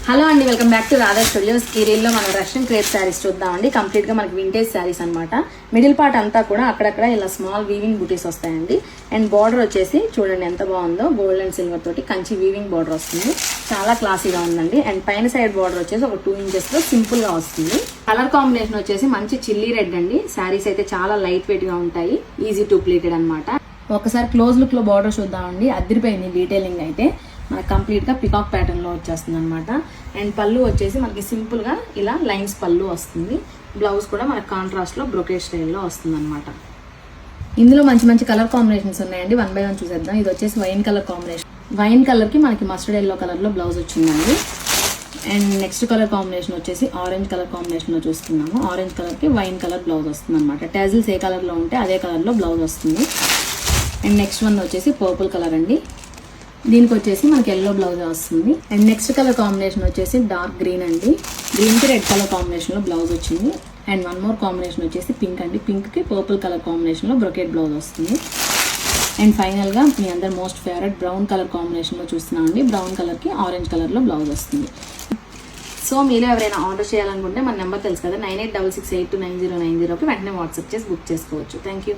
Hello అండి, welcome back to Radha studios. ఈ రీల్లో మనం రష్యన్ క్రేప్ శారీస్ చూద్దామండి. కంప్లీట్ గా మనకి వింటేజ్ శారీస్ అనమాట. మిడిల్ పార్ట్ అంతా కూడా అక్కడక్కడ ఇలా స్మాల్ వీవింగ్ బూటీస్ వస్తాయండి. అండ్ బార్డర్ వచ్చేసి చూడండి ఎంత బాగుందో, గోల్డ్ అండ్ సిల్వర్ తోటి కంచి వీవింగ్ బార్డర్ వస్తుంది. చాలా క్లాసీగా ఉందండి. అండ్ పైన సైడ్ బార్డర్ వచ్చేసి ఒక 2 ఇంచెస్ లో సింపుల్ గా వస్తుంది. కలర్ కాంబినేషన్ వచ్చేసి మంచి చిల్లీ రెడ్ అండి. శారీస్ అయితే చాలా లైట్ వెయిట్ గా ఉంటాయి, ఈజీ టు ప్లీటెడ్ అనమాట. ఒకసారి క్లోజ్ లుక్ లో బార్డర్ చూద్దామండి. అదిరిపోయింది డీటెయిలింగ్ అయితే. మనకి కంప్లీట్ గా పికాక్ ప్యాటర్న్ లో వచ్చేస్తుంది అనమాట. అండ్ పళ్ళు వచ్చేసి మనకి సింపుల్ గా ఇలా లైన్స్ పళ్ళు వస్తుంది. బ్లౌజ్ కూడా మనకి కాంట్రాస్ట్ లో బ్రొకేట్ స్టైల్లో వస్తుంది అనమాట. ఇందులో మంచి మంచి కలర్ కాంబినేషన్స్ ఉన్నాయండి. 1 by 1 చూసేద్దాం. ఇది వచ్చేసి wine colour combination. Wine colour కి మనకి మస్టర్డ్ ఎల్లో కలర్ లో బ్లౌజ్ వచ్చిందండి. అండ్ నెక్స్ట్ కలర్ కాంబినేషన్ వచ్చేసి ఆరెంజ్ కలర్ కాంబినేషన్ లో చూస్తున్నాము. ఆరెంజ్ కలర్ కి వైన్ కలర్ బ్లౌజ్ వస్తుంది అనమాట. టాజిల్స్ ఏ కలర్ లో ఉంటే అదే కలర్ లో బ్లౌజ్ వస్తుంది. అండ్ నెక్స్ట్ వన్ వచ్చేసి పర్పుల్ కలర్ అండి. దీనికి వచ్చేసి మనకి ఎల్లో బ్లౌజ్ వస్తుంది. అండ్ నెక్స్ట్ కలర్ కాంబినేషన్ వచ్చేసి డార్క్ గ్రీన్ అండి. గ్రీన్ కి రెడ్ కలర్ కాంబినేషన్ లో బ్లౌజ్ వచ్చింది. అండ్ వన్ మోర్ కాంబినేషన్ వచ్చేసి పింక్ అండి. పింక్ కి పర్పుల్ కలర్ కాంబినేషన్ లో బ్రొకెట్ బ్లౌజ్ వస్తుంది. అండ్ ఫైనల్ గా మీ అందరు most favourite brown colour combination లో చూస్తున్నాం అండి. బ్రౌన్ కలర్ కి ఆరెంజ్ కలర్ లో బ్లౌజ్ వస్తుంది. సో మీరు ఎవరైనా ఆర్డర్ చేయాలనుకుంటే మన నెంబర్ తెలుసు కదా, 9866829090కి వెంటనే వాట్సాప్ చేసి బుక్ చేసుకోవచ్చు. Thank you.